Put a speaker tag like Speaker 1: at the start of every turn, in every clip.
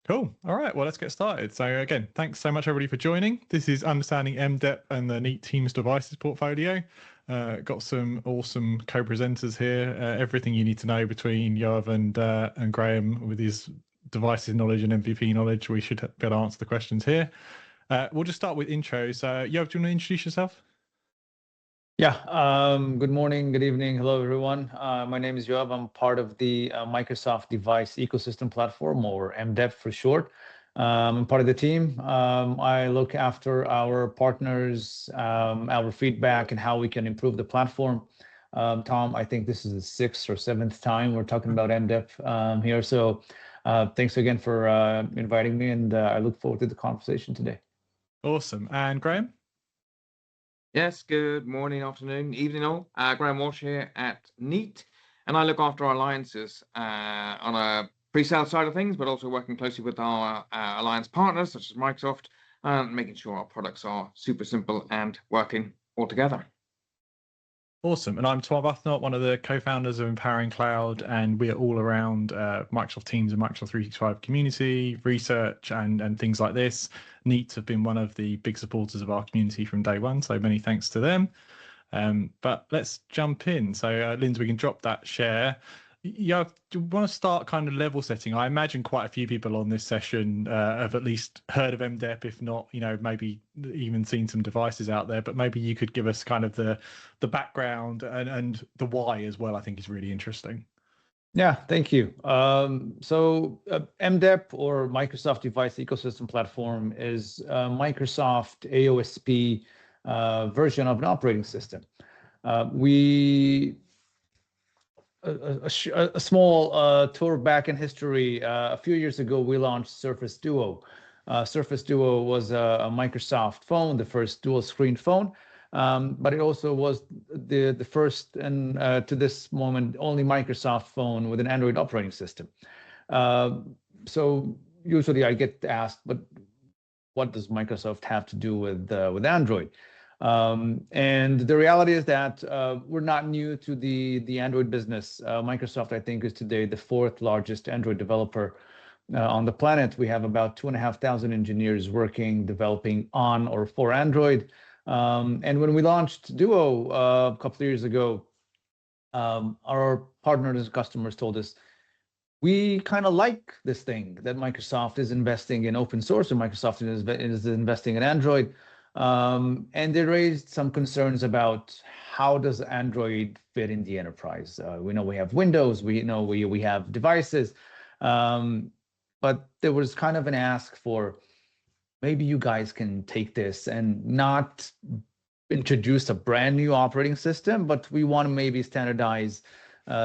Speaker 1: Cool. All right. Well, let's get started. So again, thanks so much everybody for joining. This is Understanding MDEP and the Neat Teams Devices portfolio. Got some awesome co-presenters here. Everything you need to know between Yoav and Graham with his devices knowledge and MVP knowledge. We should be able to answer the questions here. We'll just start with intros. Yoav, do you want to introduce yourself?
Speaker 2: Yeah, good morning, good evening. Hello, everyone. My name is Yoav. I'm part of the Microsoft Device Ecosystem Platform, or MDEP for short. I'm part of the team. I look after our partners, our feedback, and how we can improve the platform. Tom, I think this is the 6th or 7th time we're talking about MDEP here. So thanks again for inviting me, and I look forward to the conversation today.
Speaker 1: Awesome. And Graham?
Speaker 3: Yes, good morning, afternoon, evening all. Graham Walsh here at Neat, and I look after our alliances on a pre-sale side of things, but also working closely with our alliance partners, such as Microsoft, and making sure our products are super simple and working all together.
Speaker 1: Awesome. And I'm Tom Arbuthnot, one of the co-founders of Empowering.Cloud, and we are all around Microsoft Teams and Microsoft 365 community, research, and things like this. Neat have been one of the big supporters of our community from day one, so many thanks to them. But let's jump in. So, Lindsay, we can drop that share. Yeah, do you want to start kind of level setting? I imagine quite a few people on this session have at least heard of MDEP, if not, maybe even seen some devices out there. But maybe you could give us kind of the background and the why as well. I think is really interesting.
Speaker 2: Yeah, thank you. So MDEP, or Microsoft Device Ecosystem Platform, is Microsoft AOSP version of an operating system. A small tour back in history. A few years ago, we launched Surface Duo. Surface Duo was a Microsoft phone, the first dual screen phone, but it also was the first and to this moment only Microsoft phone with an Android operating system. So usually I get asked, but what does Microsoft have to do with Android? And the reality is that we're not new to the Android business. Microsoft, I think, is today the 4th largest Android developer on the planet. We have about 2,500 engineers working, developing on or for Android. And when we launched Duo a couple of years ago, our partners and customers told us, we kind of like this thing that Microsoft is investing in open source, and Microsoft is investing in Android. And they raised some concerns about how does Android fit in the enterprise. We know we have Windows, we know we have devices, but there was kind of an ask for, maybe you guys can take this and not introduce a brand new operating system, but we want to maybe standardize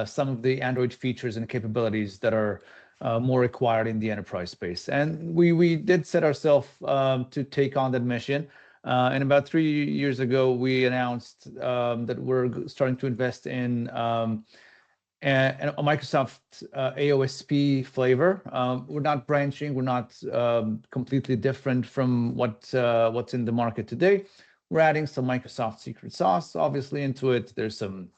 Speaker 2: some of the Android features and capabilities that are more required in the enterprise space. And we did set ourselves to take on that mission. And about 3 years ago, we announced that we're starting to invest in a Microsoft AOSP flavor. We're not branching. We're not completely different from what's in the market today. We're adding some Microsoft secret sauce, obviously, into it. There's some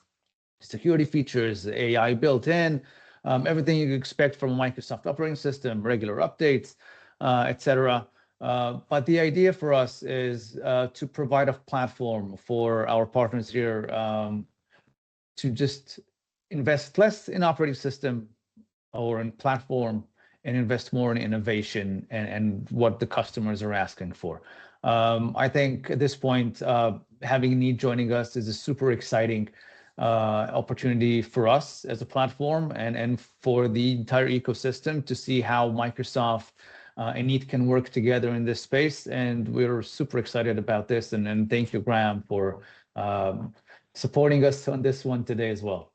Speaker 2: security features, AI built in, everything you expect from a Microsoft operating system, regular updates, etc. But the idea for us is to provide a platform for our partners here to just invest less in operating system or in platform and invest more in innovation and what the customers are asking for. I think at this point, having Neat joining us is a super exciting opportunity for us as a platform and for the entire ecosystem to see how Microsoft and Neat can work together in this space. And we're super excited about this. And thank you, Graham, for supporting us on this one today as well.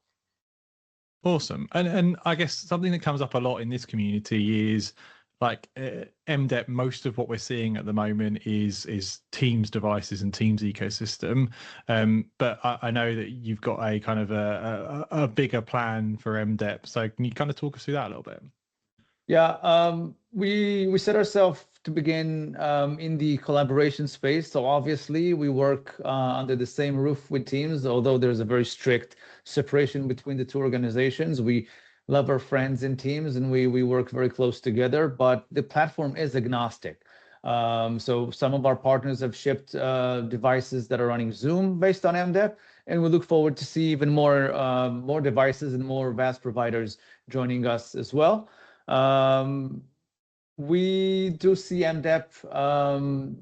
Speaker 1: Awesome. And I guess something that comes up a lot in this community is like MDEP. Most of what we're seeing at the moment is Teams devices and Teams ecosystem. But I know that you've got a kind of a bigger plan for MDEP. So can you kind of talk us through that a little bit?
Speaker 2: Yeah, we set ourselves to begin in the collaboration space. So obviously we work under the same roof with Teams, although there's a very strict separation between the two organizations. We love our friends in Teams, and we work very close together, but the platform is agnostic. So some of our partners have shipped devices that are running Zoom based on MDEP, and we look forward to see even more devices and more VAS providers joining us as well. We do see MDEP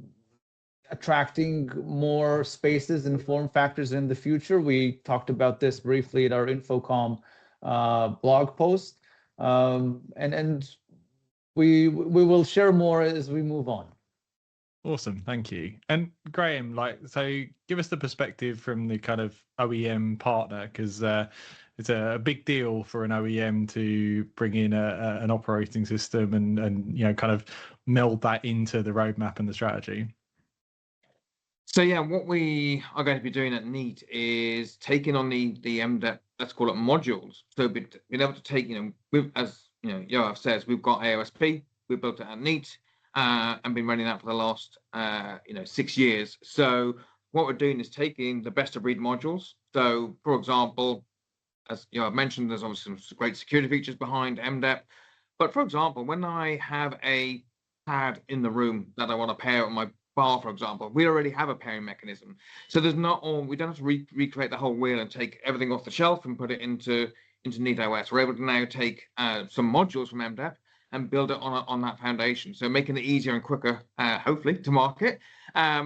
Speaker 2: attracting more spaces and form factors in the future. We talked about this briefly at our Infocom blog post, and we will share more as we move on.
Speaker 1: Awesome, thank you. And Graham, so give us the perspective from the kind of OEM partner, because it's a big deal for an OEM to bring in an operating system and kind of meld that into the roadmap and the strategy.
Speaker 3: So yeah, what we are going to be doing at Neat is taking on the MDEP, let's call it modules. So being able to take, as Yoav says, we've got AOSP, we built it at Neat, and been running that for the last 6 years. So what we're doing is taking the best of breed modules. So for example, as Yoav mentioned, there's obviously some great security features behind MDEP. But for example, when I have a pad in the room that I want to pair on my bar, for example, we already have a pairing mechanism. So we don't have to recreate the whole wheel and take everything off the shelf and put it into Neat OS. We're able to now take some modules from MDEP and build it on that foundation. So making it easier and quicker, hopefully, to market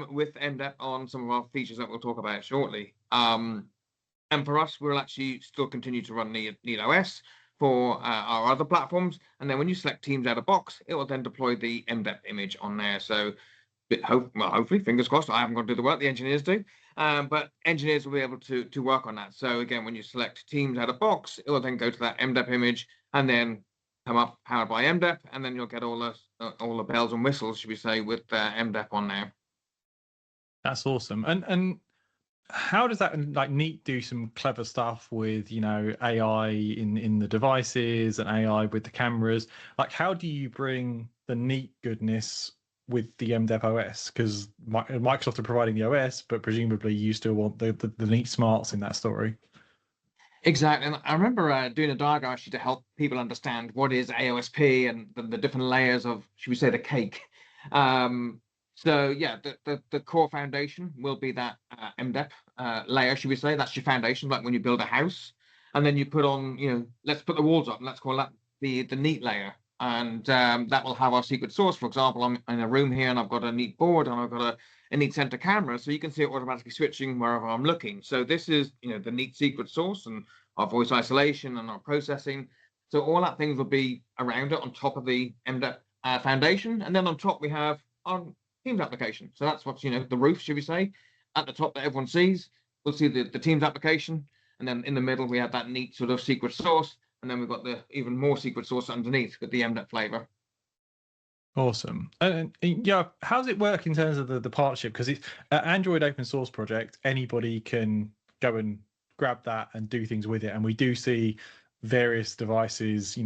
Speaker 3: with MDEP on some of our features that we'll talk about shortly. And for us, we'll actually still continue to run Neat OS for our other platforms. And then when you select Teams out of box, it will then deploy the MDEP image on there. So hopefully, fingers crossed, I haven't got to do the work, the engineers do, but engineers will be able to work on that. So again, when you select Teams out of box, it will then go to that MDEP image and then come up powered by MDEP, and then you'll get all the bells and whistles, should we say, with MDEP on there.
Speaker 1: That's awesome. And how does that Neat do some clever stuff with AI in the devices and AI with the cameras? How do you bring the Neat goodness with the MDEP OS? Because Microsoft are providing the OS, but presumably you still want the Neat smarts in that story.
Speaker 3: Exactly. And I remember doing a diagram actually to help people understand what is AOSP and the different layers of, should we say, the cake. So yeah, the core foundation will be that MDEP layer, should we say. That's your foundation, like when you build a house. And then you put on, let's put the walls up, and let's call that the Neat layer. And that will have our secret source. For example, I'm in a room here and I've got a Neat board and I've got a Neat center camera, so you can see it automatically switching wherever I'm looking. So this is the Neat secret source and our voice isolation and our processing. So all that things will be around it on top of the MDEP foundation. And then on top we have our Teams application. So that's what's the roof, should we say, at the top that everyone sees. We'll see the Teams application, and then in the middle we have that Neat sort of secret source. And then we've got the even more secret sauce underneath with the MDEP flavor.
Speaker 1: Awesome. And yeah, how does it work in terms of the partnership? Because it's an Android open source project. Anybody can go and grab that and do things with it. And we do see various devices,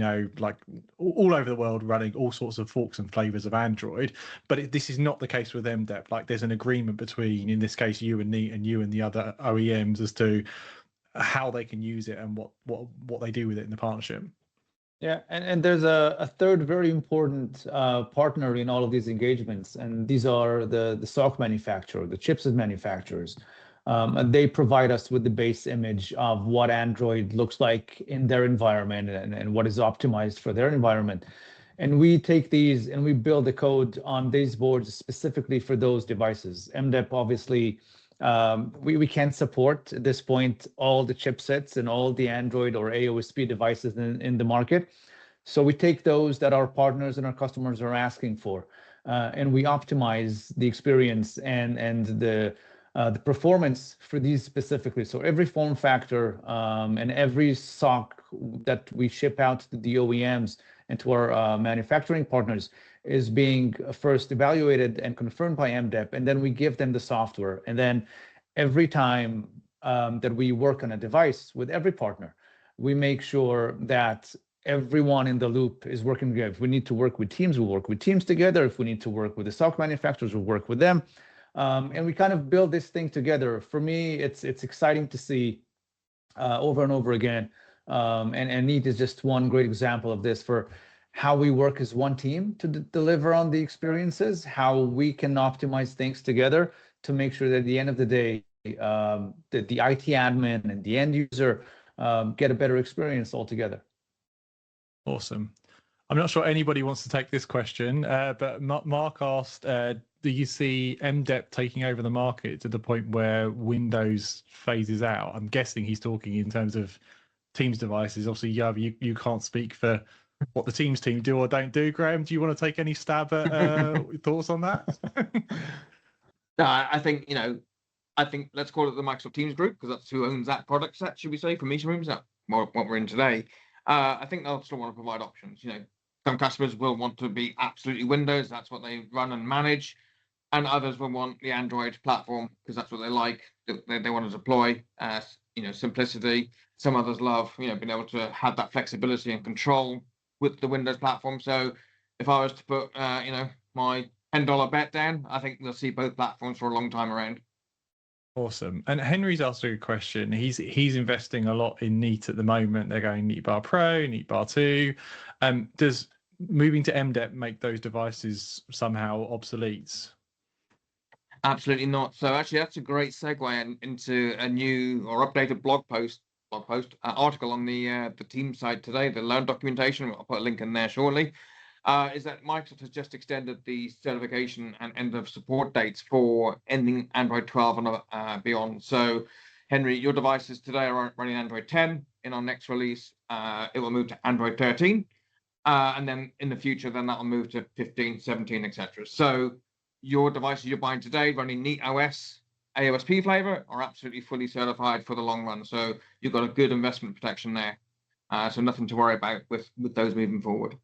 Speaker 1: all over the world running all sorts of forks and flavors of Android. But this is not the case with MDEP. There's an agreement between, in this case, you and Neat and you and the other OEMs as to how they can use it and what they do with it in the partnership.
Speaker 2: Yeah, and there's a third very important partner in all of these engagements, and these are the SoC manufacturer, the chipset manufacturers. And they provide us with the base image of what Android looks like in their environment and what is optimized for their environment. And we take these and we build the code on these boards specifically for those devices. MDEP obviously, we can't support at this point all the chipsets and all the Android or AOSP devices in the market. So we take those that our partners and our customers are asking for, and we optimize the experience and the performance for these specifically. So every form factor and every SoC that we ship out to the OEMs and to our manufacturing partners is being first evaluated and confirmed by MDEP, and then we give them the software. And then every time that we work on a device with every partner, we make sure that everyone in the loop is working together. If we need to work with teams, we work with teams together. If we need to work with the SoC manufacturers, we work with them. And we kind of build this thing together. For me, it's exciting to see over and over again And Neat is just one great example of this for how we work as one team to deliver on the experiences, how we can optimize things together to make sure that at the end of the day, that the IT admin and the end user get a better experience altogether.
Speaker 1: Awesome. I'm not sure anybody wants to take this question, but Mark asked, do you see MDEP taking over the market to the point where Windows phases out? I'm guessing he's talking in terms of Teams devices. Obviously, Yoav, you can't speak for what the Teams team do or don't do. Graham, do you want to take any stab at thoughts on that?
Speaker 3: No, I think, let's call it the Microsoft Teams group, because that's who owns that product set, should we say, for meeting rooms, that's what we're in today. I think they'll still want to provide options. Some customers will want to be absolutely Windows, that's what they run and manage, and others will want the Android platform because that's what they like, they want to deploy, simplicity. Some others love, being able to have that flexibility and control with the Windows platform. So if I was to put, my $10 bet down, I think we'll see both platforms for a long time around.
Speaker 1: Awesome. And Henry's asked a good question. He's investing a lot in Neat at the moment. They're going Neat Bar Pro, Neat Bar 2. Does moving to MDEP make those devices somehow obsolete?
Speaker 3: Absolutely not. So actually, that's a great segue into a new or updated blog post article on the team site today, the Learn documentation. I'll put a link in there shortly. Is that Microsoft has just extended the certification and end of support dates for ending Android 12 and beyond. So, Henry, your devices today are running Android 10. In our next release, it will move to Android 13. And then in the future, then that will move to 15, 17, etc. So your devices you're buying today running Neat OS AOSP flavor are absolutely fully certified for the long run. So you've got a good investment protection there. So nothing to worry about with those moving forward.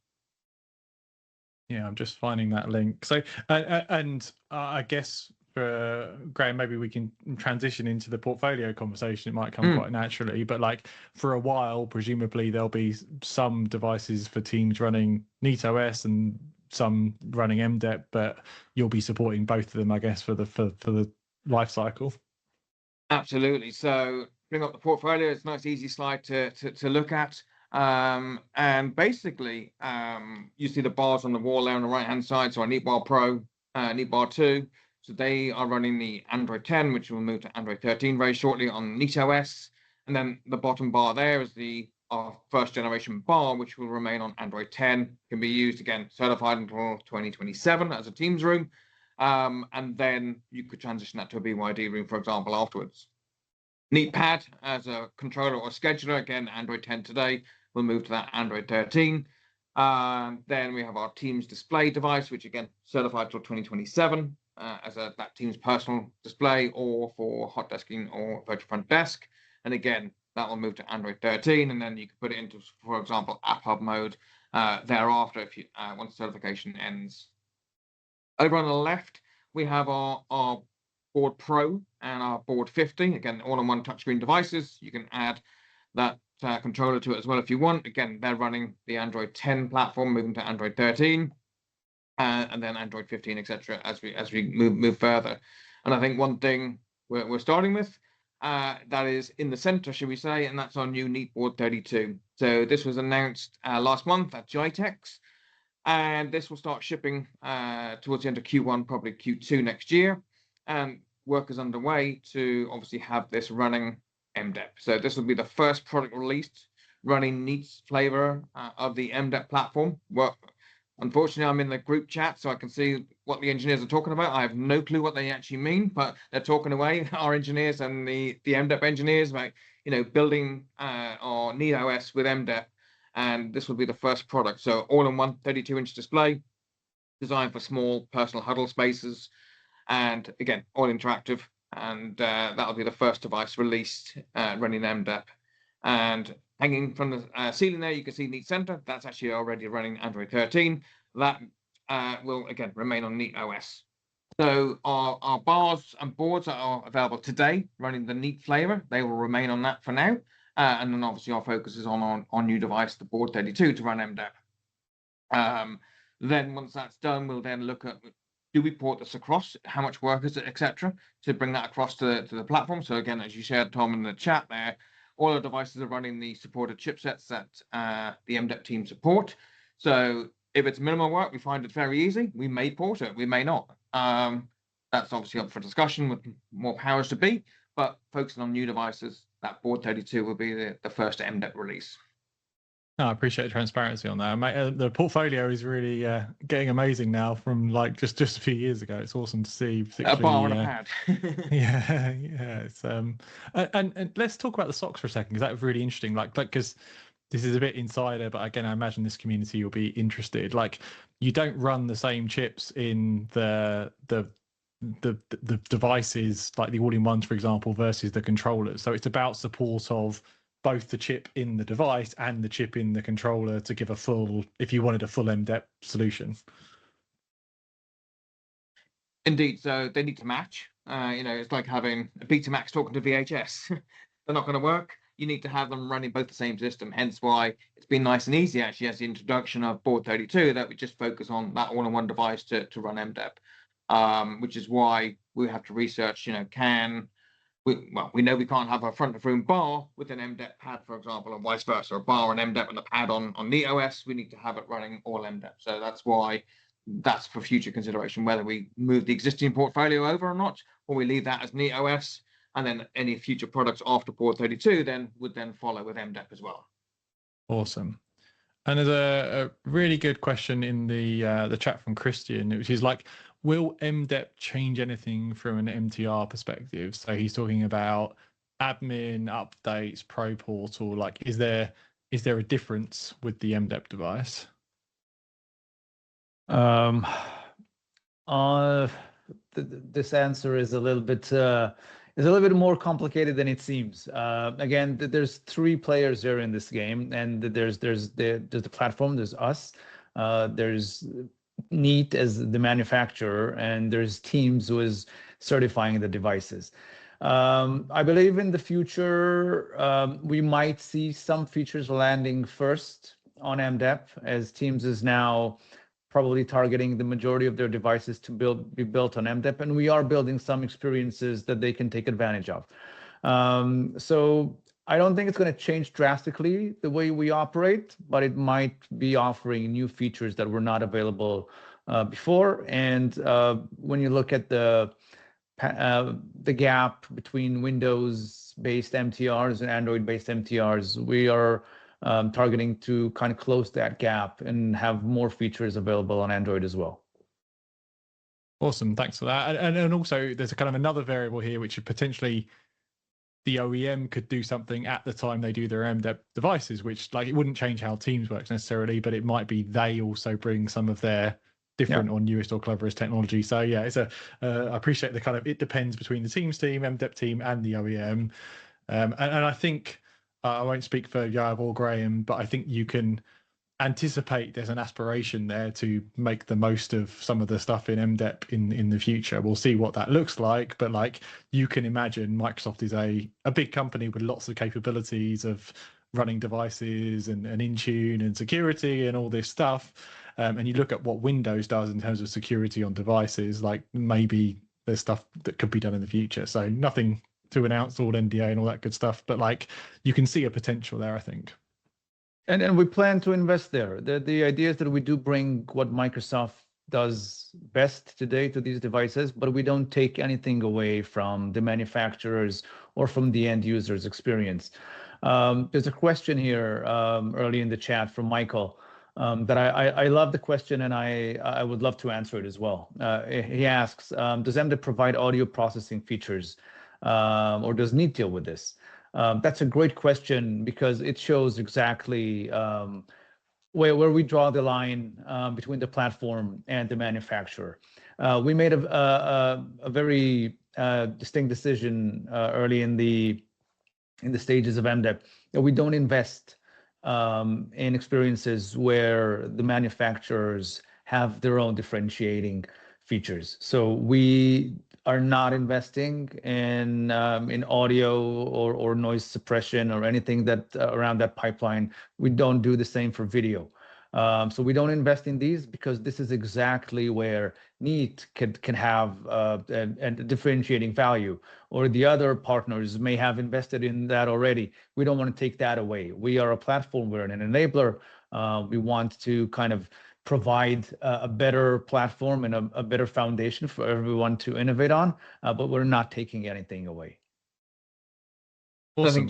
Speaker 1: Yeah, I'm just finding that link. So, I guess for Graham, maybe we can transition into the portfolio conversation. It might come quite naturally, but like for a while, presumably there'll be some devices for Teams running Neat OS and some running MDEP, but you'll be supporting both of them, I guess, for the life cycle.
Speaker 3: Absolutely. So bring up the portfolio. It's a nice, easy slide to look at. And basically, you see the bars on the wall there on the right-hand side. So our Neat Bar Pro, Neat Bar 2. So they are running the Android 10, which will move to Android 13 very shortly on Neat OS. And then the bottom bar there is our first generation bar, which will remain on Android 10, can be used again, certified until 2027 as a Teams room. And then you could transition that to a BYD room, for example, afterwards. Neat Pad as a controller or scheduler, again, Android 10 today, we'll move to that Android 13. Then we have our Teams display device, which again, certified till 2027 as that Teams personal display or for hot desking or virtual front desk. And again, that will move to Android 13, and then you can put it into, for example, App Hub mode thereafter if you once certification ends. Over on the left, we have our Board Pro and our Board 50, again, all-in-one touchscreen devices. You can add that controller to it as well if you want. Again, they're running the Android 10 platform, moving to Android 13, and then Android 15, etc. as we move further. And I think one thing we're starting with that is in the center, should we say, and that's our new Neat Board 32. So this was announced last month at GITEX, and this will start shipping towards the end of Q1, probably Q2 next year. And work is underway to obviously have this running MDEP. So this will be the first product released running Neat's flavor of the MDEP platform. Well, unfortunately, I'm in the group chat, so I can see what the engineers are talking about. I have no clue what they actually mean, but they're talking away, our engineers and the MDEP engineers, about building our Neat OS with MDEP. And this will be the first product. So all-in-one 32-inch display, designed for small personal huddle spaces, and again, all interactive. And that'll be the first device released running MDEP. And hanging from the ceiling there, you can see Neat Center. That's actually already running Android 13. That will, again, remain on Neat OS. So our bars and boards that are available today running the Neat flavor, they will remain on that for now. And then obviously our focus is on our new device, the Board 32, to run MDEP. Then once that's done, we'll then look at, do we port this across? How much work is it, etc., to bring that across to the platform? So again, as you shared, Tom, in the chat there, all our devices are running the supported chipsets that the MDEP team support. So if it's minimal work, we find it very easy. We may port it, we may not. That's obviously up for discussion with more powers to be, but focusing on new devices, that board 32 will be the first MDEP release.
Speaker 1: No, I appreciate the transparency on that. The portfolio is really getting amazing now from like just a few years ago. It's awesome to see.
Speaker 3: A bar and a pad.
Speaker 1: yeah. It's and let's talk about the socks for a second, because that was really interesting. Like because this is a bit insider, but again, I imagine this community will be interested. Like, you don't run the same chips in the devices, like the all-in-ones, for example, versus the controllers. So it's about support of both the chip in the device and the chip in the controller to give a full, if you wanted a full MDEP solution.
Speaker 3: Indeed, so they need to match. It's like having a Betamax talking to VHS. They're not going to work. You need to have them running both the same system. Hence why it's been nice and easy, actually, as the introduction of board 32, that we just focus on that all-in-one device to run MDEP, which is why we have to research, we know we can't have a front-of-room bar with an MDEP pad, for example, or vice versa, a bar and MDEP and a pad on Neat OS. We need to have it running all MDEP. So that's why that's for future consideration, whether we move the existing portfolio over or not, or we leave that as Neat OS, and then any future products after board 32 would follow with MDEP as well.
Speaker 1: Awesome. And there's a really good question in the chat from Christian, which is like, will MDEP change anything from an MTR perspective? So he's talking about admin, updates, Pro Portal. Like, is there a difference with the MDEP device?
Speaker 2: This answer is a little bit more complicated than it seems. Again, there's three players here in this game, and there's the platform, there's us, there's Neat as the manufacturer, and there's Teams who is certifying the devices. I believe in the future we might see some features landing first on MDEP, as Teams is now probably targeting the majority of their devices to be built on MDEP, and we are building some experiences that they can take advantage of. So I don't think it's going to change drastically the way we operate, but it might be offering new features that were not available before. And when you look at the gap between Windows-based MTRs and Android-based MTRs, we are targeting to kind of close that gap and have more features available on Android as well.
Speaker 1: Awesome, thanks for that. And also, there's a kind of another variable here, which is potentially the OEM could do something at the time they do their MDEP devices, which, like, it wouldn't change how Teams works necessarily, but it might be they also bring some of their different or newest or cleverest technology. So yeah, I appreciate the kind of, it depends between the Teams team, MDEP team, and the OEM. And I think I won't speak for Yoav or Graham, but I think you can anticipate there's an aspiration there to make the most of some of the stuff in MDEP in the future. We'll see what that looks like, but like, you can imagine Microsoft is a big company with lots of capabilities of running devices and Intune and security and all this stuff. And you look at what Windows does in terms of security on devices, like maybe there's stuff that could be done in the future. So nothing to announce, all NDA and all that good stuff, but like, you can see a potential there, I think.
Speaker 2: And we plan to invest there. The idea is that we do bring what Microsoft does best today to these devices, but we don't take anything away from the manufacturers or from the end user's experience. There's a question here early in the chat from Michael that I love the question, and I would love to answer it as well. He asks, does MDEP provide audio processing features, or does Neat deal with this? That's a great question, because it shows exactly where we draw the line between the platform and the manufacturer. We made a very distinct decision early in the stages of MDEP that we don't invest in experiences where the manufacturers have their own differentiating features. So we are not investing in audio or noise suppression or anything that around that pipeline. We don't do the same for video. So we don't invest in these because this is exactly where Neat can have and differentiating value, or the other partners may have invested in that already. We don't want to take that away. We are a platform, we're an enabler. We want to kind of provide a better platform and a better foundation for everyone to innovate on, but we're not taking anything away.
Speaker 3: I think
Speaker 1: Awesome.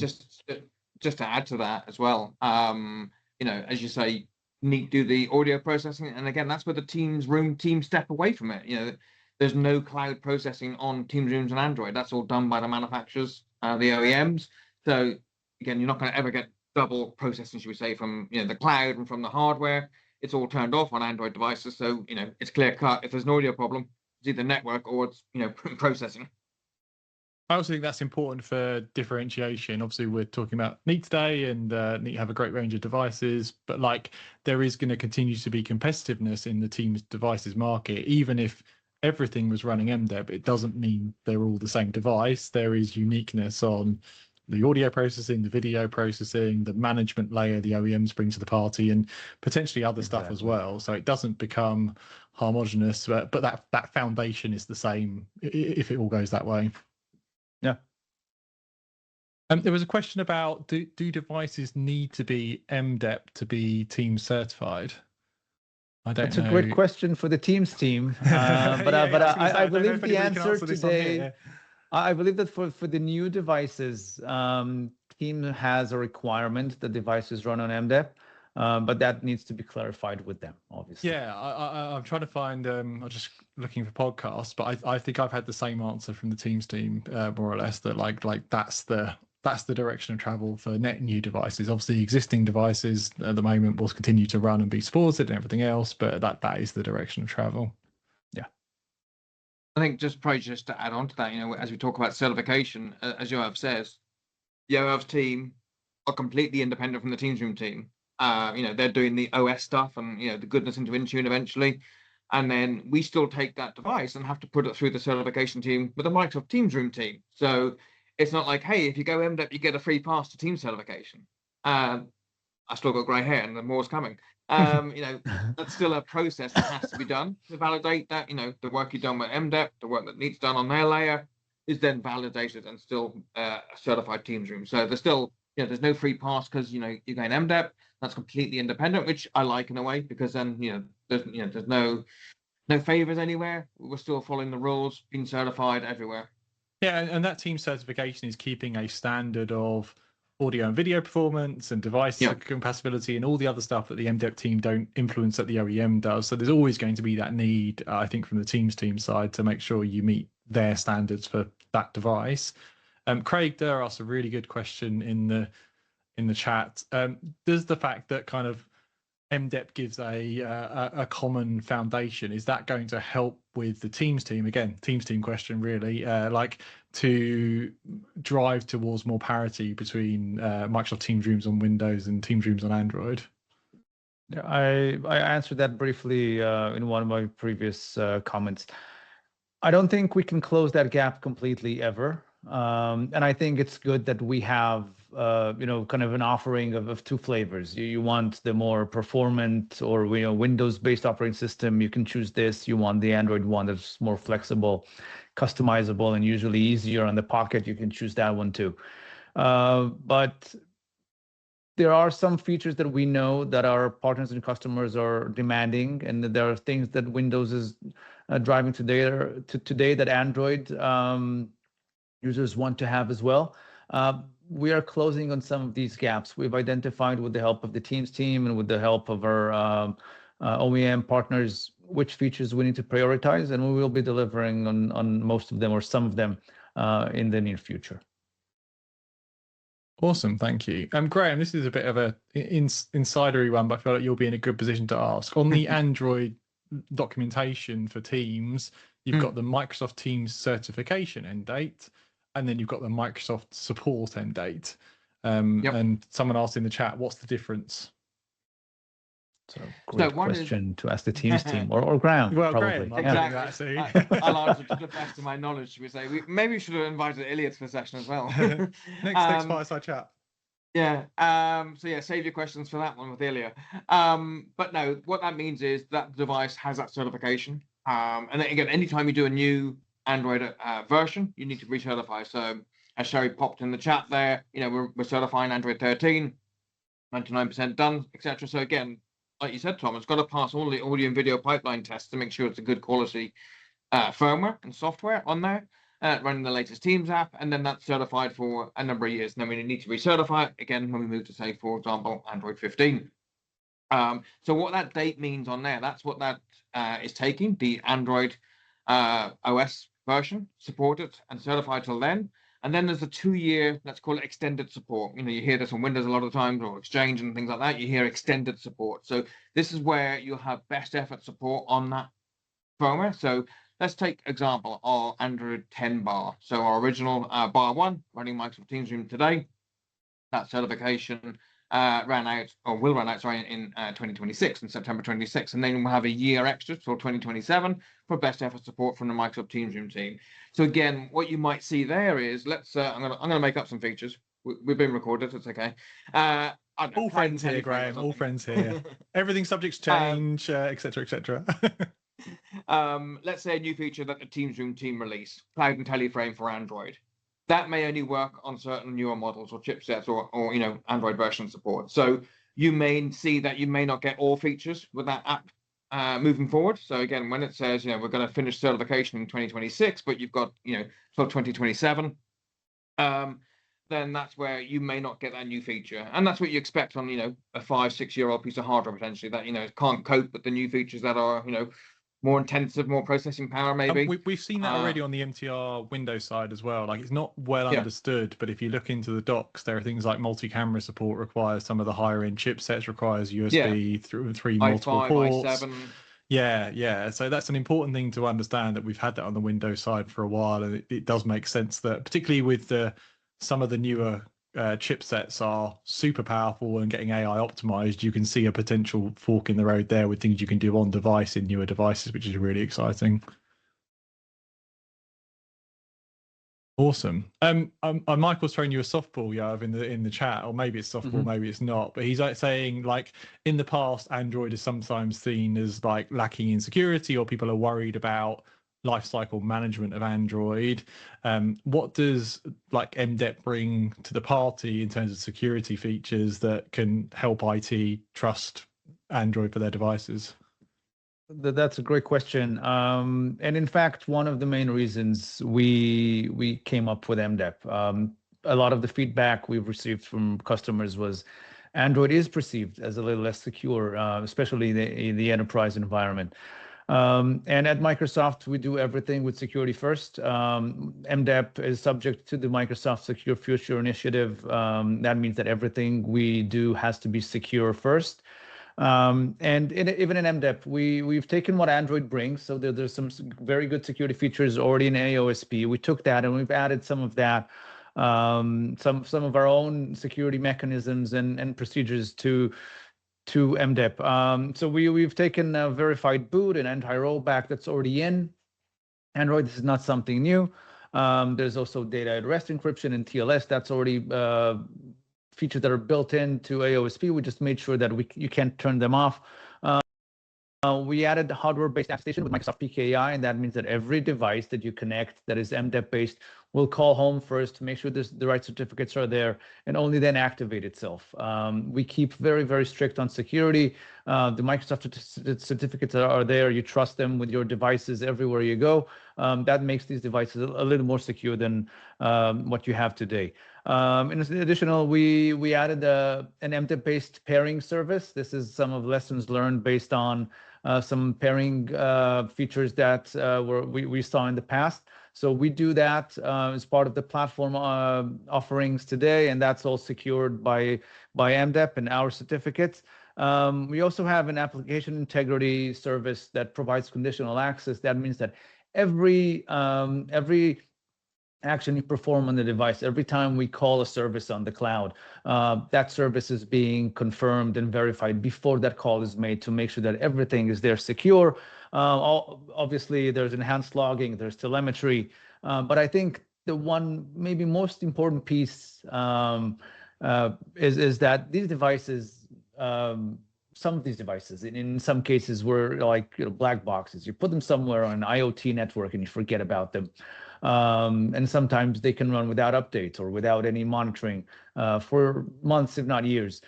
Speaker 3: just to add to that as well, as you say, Neat do the audio processing, and again, that's where the Teams Room team step away from it. There's no cloud processing on Teams Rooms and Android. That's all done by the manufacturers, the OEMs. So again, you're not going to ever get double processing, should we say, from the cloud and from the hardware. It's all turned off on Android devices, so it's clear cut. If there's an audio problem, it's either network or it's processing.
Speaker 1: I also think that's important for differentiation. Obviously, we're talking about Neat today, and Neat have a great range of devices, but there is going to continue to be competitiveness in the Teams devices market. Even if everything was running MDEP, it doesn't mean they're all the same device. There is uniqueness on the audio processing, the video processing, the management layer the OEMs bring to the party, and potentially other stuff as well. So it doesn't become homogenous, but that foundation is the same if it all goes that way.
Speaker 2: Yeah.
Speaker 1: There was a question about do devices need to be MDEP to be Teams certified? I don't know.
Speaker 2: That's a great question for the Teams team, but I believe the answer today. I believe that for the new devices, Teams has a requirement that devices run on MDEP, but that needs to be clarified with them, obviously.
Speaker 1: Yeah, I'm trying to find. I'm just looking for podcasts, but I think I've had the same answer from the Teams team, more or less. That that's the direction of travel for net new devices. Obviously, existing devices at the moment will continue to run and be supported and everything else, but that is the direction of travel.
Speaker 2: Yeah.
Speaker 3: I think just to add on to that, as we talk about certification, as Yoav says, Yoav's team are completely independent from the Teams Room team. They're doing the OS stuff and the goodness into Intune eventually, and then we still take that device and have to put it through the certification team with the Microsoft Teams Room team. So it's not like, hey, if you go MDEP, you get a free pass to Teams certification. I still got grey hair, and the more's coming. That's still a process that has to be done to validate that the work you've done with MDEP, the work that needs done on their layer, is then validated and still a certified Teams Room. So there's still there's no free pass because you're going MDEP. That's completely independent, which I like in a way, because then there's no favors anywhere. We're still following the rules, being certified everywhere.
Speaker 1: Yeah, and that team certification is keeping a standard of audio and video performance and device compatibility and all the other stuff that the MDEP team don't influence that the OEM does. So there's always going to be that need, I think, from the Teams team side to make sure you meet their standards for that device. Craig Durr asked a really good question in the chat. Does the fact that kind of MDEP gives a common foundation, is that going to help with the Teams team? Again, Teams team question really, to drive towards more parity between Microsoft Teams Rooms on Windows and Teams Rooms on Android?
Speaker 2: Yeah, I answered that briefly in one of my previous comments. I don't think we can close that gap completely ever. And I think it's good that we have, kind of an offering of two flavors. You want the more performant or Windows-based operating system, you can choose this. You want the Android one that's more flexible, customizable, and usually easier on the pocket, you can choose that one too. But there are some features that we know that our partners and customers are demanding, and there are things that Windows is driving today that Android users want to have as well. We are closing on some of these gaps. We've identified, with the help of the Teams team and with the help of our OEM partners, which features we need to prioritize, and we will be delivering on most of them or some of them in the near future.
Speaker 1: Awesome, thank you. Graham, this is a bit of a insidery one, but I feel like you'll be in a good position to ask. On the Android documentation for Teams, you've got the Microsoft Teams certification end date, and then you've got the Microsoft support end date. And someone asked in the chat, what's the difference?
Speaker 2: So great question to ask the Teams team or Graham.
Speaker 1: Well,
Speaker 2: probably.
Speaker 1: Graham,
Speaker 3: exactly. I'll answer to the best of my knowledge, should we say. Maybe we should have invited Elliot to the session as well.
Speaker 1: Next fireside chat.
Speaker 3: Yeah. So yeah, save your questions for that one with Ilya. But no, what that means is that device has that certification. And then again, anytime you do a new Android version, you need to recertify. So as Sherry popped in the chat there, we're certifying Android 13, 99% done, etc. So again, like you said, Tom, it's got to pass all the audio and video pipeline tests to make sure it's a good quality firmware and software on there. Running the latest Teams app, and then that's certified for a number of years. And then we need to recertify it again when we move to, say, for example, Android 15. So what that date means on there, that's what that is taking, the Android OS version, supported and certified till then. And then there's a 2-year, let's call it extended support. You hear this on Windows a lot of times, or Exchange and things like that. You hear extended support. So this is where you'll have best effort support on that firmware. So let's take example our Android 10 bar. So our original bar 1 running Microsoft Teams Room today. That certification ran out, or will run out, sorry, in 2026, in September 26. And then we'll have a year extra till 2027 for best effort support from the Microsoft Teams Room team. So again, what you might see there is, let's, I'm gonna make up some features. We've been recorded, it's okay.
Speaker 1: All friends here, Graham. All friends here. Everything subject to change, etc., etc.
Speaker 3: Let's say a new feature that the Teams Room team release, Cloud and Teleframe for Android. That may only work on certain newer models or chipsets or Android version support. So you may see that you may not get all features with that app moving forward. So again, when it says, we're going to finish certification in 2026, but you've got, till 2027, then that's where you may not get that new feature. And that's what you expect on, a 5-6-year-old piece of hardware, potentially, that, can't cope with the new features that are, more intensive, more processing power, maybe.
Speaker 1: We've seen that already on the MTR Windows side as well. Like, it's not well understood, but if you look into the docs, there are things like multi-camera support requires some of the higher end chipsets, requires USB through 3 multiple
Speaker 3: i5,
Speaker 1: ports.
Speaker 3: i7.
Speaker 1: Yeah. So that's an important thing to understand, that we've had that on the Windows side for a while, and it does make sense that, particularly with some of the newer chipsets are super powerful and getting AI optimized, you can see a potential fork in the road there with things you can do on device in newer devices, which is really exciting. Awesome. Michael's throwing you a softball, Yoav, in the chat, or maybe it's softball, maybe it's not. But he's like saying, like, in the past, Android is sometimes seen as like lacking in security, or people are worried about lifecycle management of Android. What does like MDEP bring to the party in terms of security features that can help IT trust Android for their devices?
Speaker 2: That's a great question. And in fact, one of the main reasons we came up with MDEP, a lot of the feedback we've received from customers was Android is perceived as a little less secure, especially in the enterprise environment. And at Microsoft, we do everything with security first. MDEP is subject to the Microsoft Secure Future Initiative. That means that everything we do has to be secure first. And even in MDEP, we've taken what Android brings. So there's some very good security features already in AOSP. We took that and we've added some of that, some of our own security mechanisms and procedures to MDEP. So we've taken a verified boot and anti-rollback that's already in Android. This is not something new. There's also data at rest encryption and TLS. That's already features that are built into AOSP. We just made sure that you can't turn them off. We added the hardware-based attestation with Microsoft PKI, and that means that every device that you connect that is MDEP-based will call home first to make sure the right certificates are there, and only then activate itself. We keep very, very strict on security. The Microsoft certificates are there. You trust them with your devices everywhere you go. That makes these devices a little more secure than what you have today. In addition, we added an MDEP-based pairing service. This is some of the lessons learned based on some pairing features that we saw in the past. So we do that as part of the platform offerings today, and that's all secured by MDEP and our certificates. We also have an application integrity service that provides conditional access. That means that every action you perform on the device, every time we call a service on the cloud, that service is being confirmed and verified before that call is made to make sure that everything is there secure. Obviously, there's enhanced logging, there's telemetry, but I think the one maybe most important piece is that these devices, some of these devices, in some cases, were like black boxes. You put them somewhere on an IoT network and you forget about them. And sometimes they can run without updates or without any monitoring for months, if not years.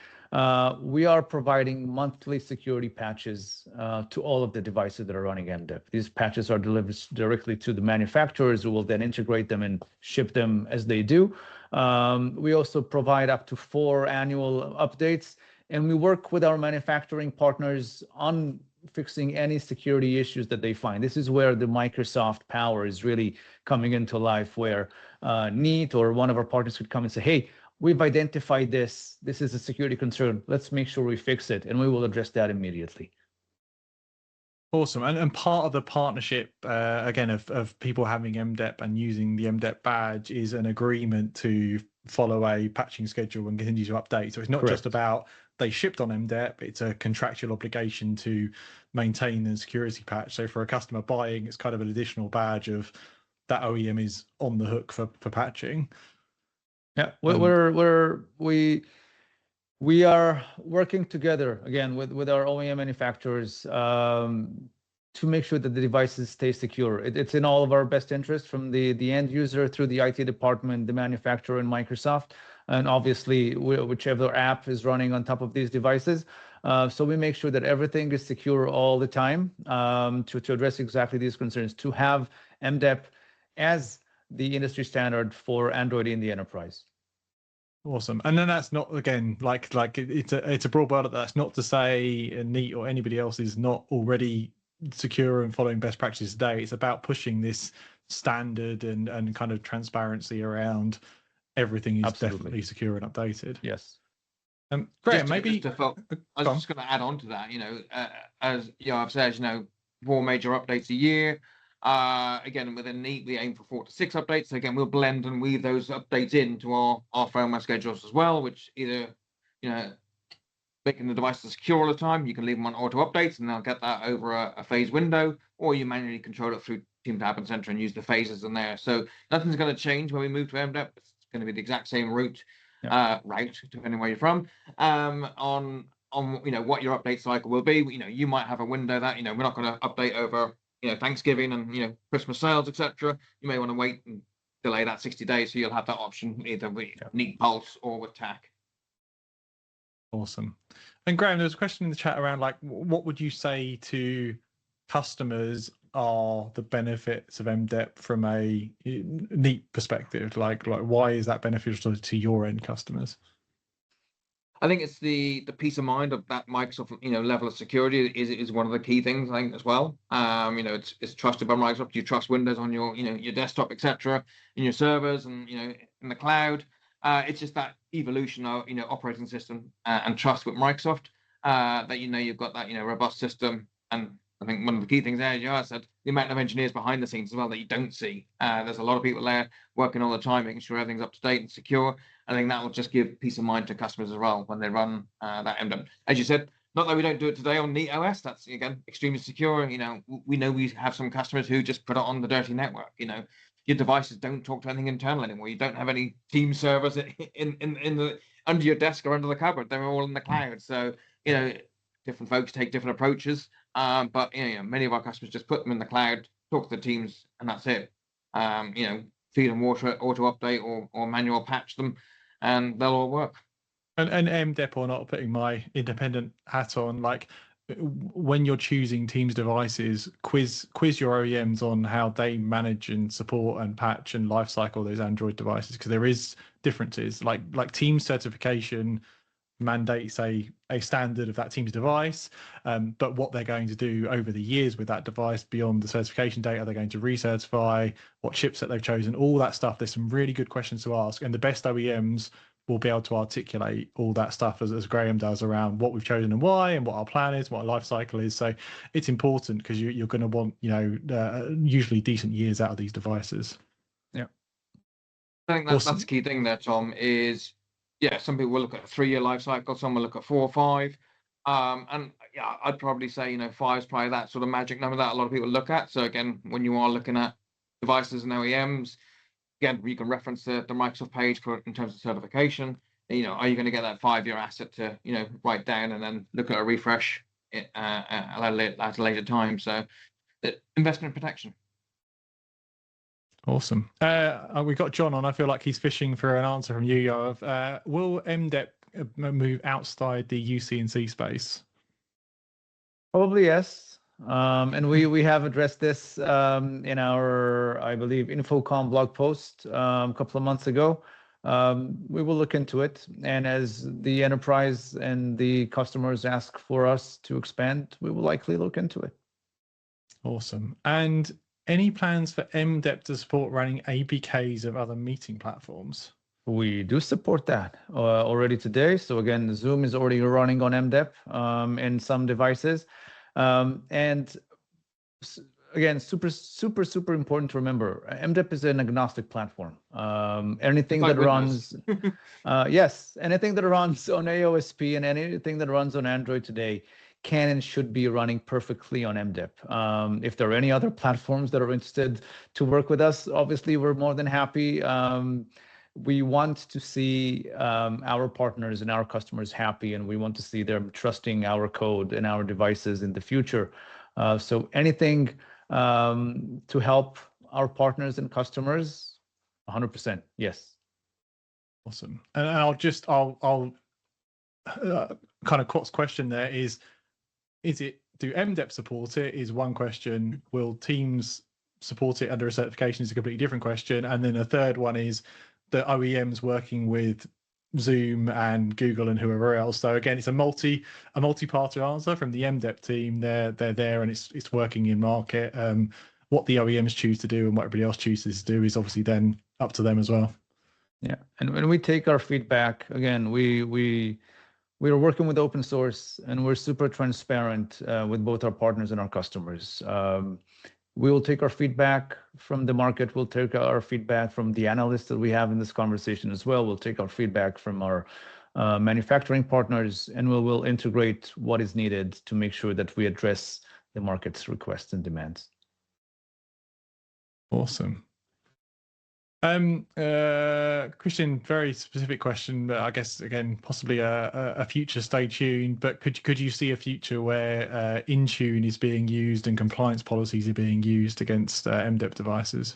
Speaker 2: We are providing monthly security patches to all of the devices that are running MDEP. These patches are delivered directly to the manufacturers, who will then integrate them and ship them as they do. We also provide up to 4 annual updates, and we work with our manufacturing partners on fixing any security issues that they find. This is where the Microsoft power is really coming into life, where NEAT or one of our partners could come and say, hey, we've identified this. This is a security concern. Let's make sure we fix it, and we will address that immediately.
Speaker 1: Awesome. And part of the partnership, again, of people having MDEP and using the MDEP badge is an agreement to follow a patching schedule and continue to update. So it's not just about they shipped on MDEP, it's a contractual obligation to maintain the security patch. So for a customer buying, it's kind of an additional badge of that OEM is on the hook for patching.
Speaker 2: Yeah, we are working together again with our OEM manufacturers to make sure that the devices stay secure. It's in all of our best interest, from the end user through the IT department, the manufacturer, and Microsoft, and obviously whichever app is running on top of these devices. So we make sure that everything is secure all the time to address exactly these concerns, to have MDEP as the industry standard for Android in the enterprise.
Speaker 1: Awesome. And then that's not, again, like it's a broad word. That's not to say NEAT or anybody else is not already secure and following best practices today. It's about pushing this standard and kind of transparency around everything is definitely secure and updated.
Speaker 2: Yes.
Speaker 1: Graham, maybe
Speaker 3: I was just going to add on to that. As Yoav says, 4 major updates a year. Again, within NEAT, we aim for 4 to 6 updates. So again, we'll blend and weave those updates into our firmware schedules as well, which either, making the devices secure all the time, you can leave them on auto updates and they'll get that over a phase window, or you manually control it through Team Tab and Center and use the phases in there. So nothing's going to change when we move to MDEP. It's going to be the exact same route, depending where you're from, on what your update cycle will be. You might have a window that, we're not going to update over Thanksgiving and Christmas sales, etc. You may want to wait and delay that 60 days, so you'll have that option either with NEAT Pulse or with TAC.
Speaker 1: Awesome. And Graham, there was a question in the chat around what would you say to customers are the benefits of MDEP from a NEAT perspective? Like why is that beneficial to your end customers?
Speaker 3: I think it's the peace of mind of that Microsoft level of security is one of the key things, I think, as well. It's trusted by Microsoft. You trust Windows on your your desktop, etc., in your servers and in the cloud. It's just that evolution of operating system and trust with Microsoft that you've got that robust system. And I think one of the key things there, as I said, the amount of engineers behind the scenes as well that you don't see. There's a lot of people there working all the time, making sure everything's up to date and secure. I think that will just give peace of mind to customers as well when they run that MDEP. As you said, not that we don't do it today on NEAT OS. That's again extremely secure. We know we have some customers who just put it on the dirty network. Your devices don't talk to anything internal anymore. You don't have any team servers in the under your desk or under the cupboard. They're all in the cloud. So different folks take different approaches. But many of our customers just put them in the cloud, talk to the teams, and that's it. Feed them water, auto update, or manual patch them, and they'll all work.
Speaker 1: And MDEP or not, putting my independent hat on, when you're choosing Teams devices, quiz your OEMs on how they manage and support and patch and lifecycle those Android devices, because there is differences. Like Teams certification mandates a standard of that Teams device, but what they're going to do over the years with that device beyond the certification date, are they going to recertify, what chipset they've chosen, all that stuff. There's some really good questions to ask, and the best OEMs will be able to articulate all that stuff as Graham does around what we've chosen and why, and what our plan is, what our life cycle is. So it's important because you're going to want usually decent years out of these devices.
Speaker 3: Yeah, I think that's the key thing there, Tom, is some people will look at a 3-year life cycle, some will look at 4 or 5. And I'd probably say 5 is probably that sort of magic number that a lot of people look at. So again, when you are looking at devices and OEMs, again, you can reference the Microsoft page in terms of certification. are you going to get that 5-year asset to, write down and then look at a refresh at a later time? So the investment protection.
Speaker 1: Awesome. We got John on. I feel like he's fishing for an answer from you, Yoav. Will MDEP move outside the UC&C space?
Speaker 2: Probably yes. And we have addressed this in our, I believe, Infocom blog post a couple of months ago. We will look into it. And as the enterprise and the customers ask for us to expand, we will likely look into it.
Speaker 1: Awesome. And any plans for MDEP to support running APKs of other meeting platforms?
Speaker 2: We do support that already today. So again, Zoom is already running on MDEP in some devices. And again, super important to remember, MDEP is an agnostic platform. Anything that runs, yes, anything that runs on AOSP and anything that runs on Android today can and should be running perfectly on MDEP. If there are any other platforms that are interested to work with us, obviously we're more than happy. We want to see our partners and our customers happy, and we want to see them trusting our code and our devices in the future. So anything to help our partners and customers, 100%, yes.
Speaker 1: Awesome. And I'll kind of question there is it, do MDEP support it is one question. Will Teams support it under a certification is a completely different question. And then a third one is the OEMs working with Zoom and Google and whoever else. So again, it's a multi-party answer from the MDEP team. They're there and it's working in market. What the OEMs choose to do and what everybody else chooses to do is obviously then up to them as well.
Speaker 2: Yeah, and when we take our feedback, again, we are working with open source and we're super transparent with both our partners and our customers. We will take our feedback from the market. We'll take our feedback from the analysts that we have in this conversation as well. We'll take our feedback from our manufacturing partners, and we will integrate what is needed to make sure that we address the market's requests and demands.
Speaker 1: Awesome. Christian, very specific question, but I guess again possibly a future stay tuned. But could you see a future where Intune is being used and compliance policies are being used against MDEP devices?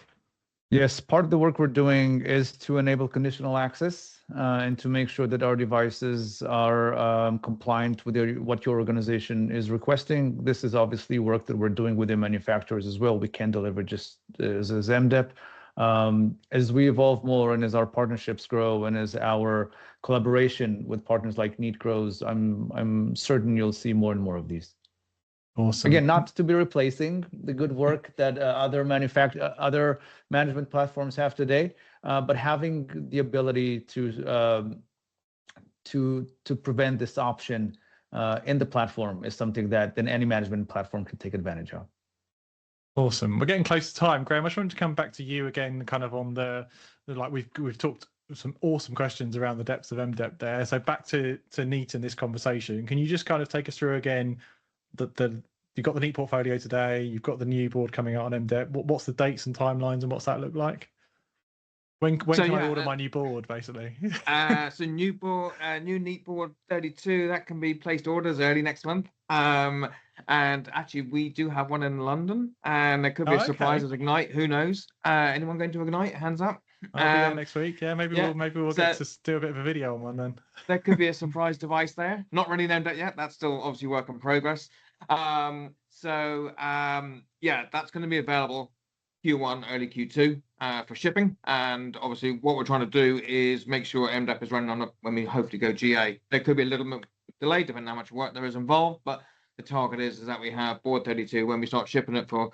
Speaker 2: Yes, part of the work we're doing is to enable conditional access and to make sure that our devices are compliant with what your organization is requesting. This is obviously work that we're doing with the manufacturers as well. We can't deliver just as MDEP. As we evolve more and as our partnerships grow and as our collaboration with partners like Neat grows, I'm certain you'll see more and more of these.
Speaker 1: Awesome.
Speaker 2: Again, not to be replacing the good work that other management platforms have today, but having the ability to prevent this option in the platform is something that then any management platform can take advantage of.
Speaker 1: Awesome. We're getting close to time. Graham, I just wanted to come back to you again, kind of on the like we've talked some awesome questions around the depths of MDEP there. So back to Neat in this conversation. Can you just kind of take us through again you've got the Neat portfolio today, you've got the new board coming out on MDEP. What's the dates and timelines and what's that look like? When can I order my new board, basically?
Speaker 3: So new Neat board 32, that can be placed orders early next month. And actually, we do have one in London, and there could be a surprise at Ignite. Who knows? Anyone going to Ignite? Hands up.
Speaker 1: I'll be there next week. Yeah, maybe we'll get to do a bit of a video on one then.
Speaker 3: There could be a surprise device there. Not really named yet. That's still obviously work in progress. Yeah, that's going to be available Q1, early Q2 for shipping. And obviously, what we're trying to do is make sure MDEP is running on it when we hopefully go GA. There could be a little bit delayed depending on how much work there is involved, but the target is that we have board 32 when we start shipping it for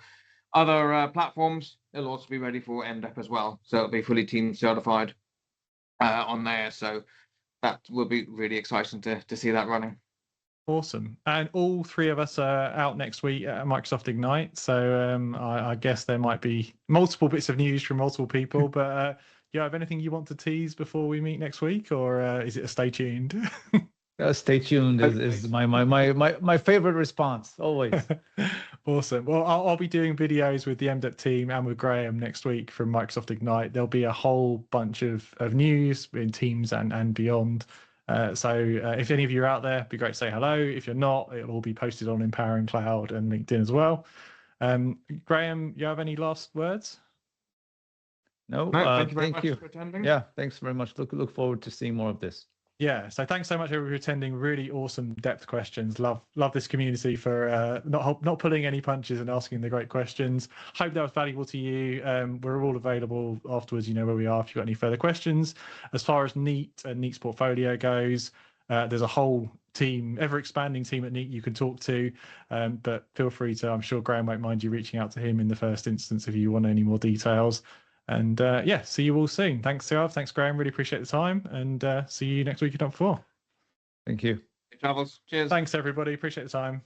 Speaker 3: other platforms. It'll also be ready for MDEP as well, so it'll be fully team certified on there. So that will be really exciting to see that running.
Speaker 1: Awesome. And all three of us are out next week at Microsoft Ignite. So I guess there might be multiple bits of news from multiple people. But you have anything you want to tease before we meet next week, or is it a stay tuned?
Speaker 2: Stay tuned is my favorite response always.
Speaker 1: Awesome. Well, I'll be doing videos with the MDEP team and with Graham next week from Microsoft Ignite. There'll be a whole bunch of news in Teams and beyond. So if any of you are out there, it'd be great to say hello. If you're not, it'll all be posted on Empowering.Cloud and LinkedIn as well. Graham, you have any last words?
Speaker 2: No,
Speaker 3: Thank you very much for attending.
Speaker 2: Yeah, thanks very much. Look forward to seeing more of this.
Speaker 1: Yeah, so thanks so much everybody for attending. Really awesome depth questions. Love this community for not pulling any punches and asking the great questions. Hope that was valuable to you. We're all available afterwards. You know where we are if you've got any further questions. As far as Neat and Neat's portfolio goes, there's a whole team, ever expanding team at Neat you can talk to. But feel free to. I'm sure Graham won't mind you reaching out to him in the first instance if you want any more details. And yeah, see you all soon. Thanks, Yoav. Thanks, Graham. Really appreciate the time. And see you next week at Top 4.
Speaker 2: Thank you.
Speaker 3: Travels. Cheers.
Speaker 1: Thanks, everybody. Appreciate the time.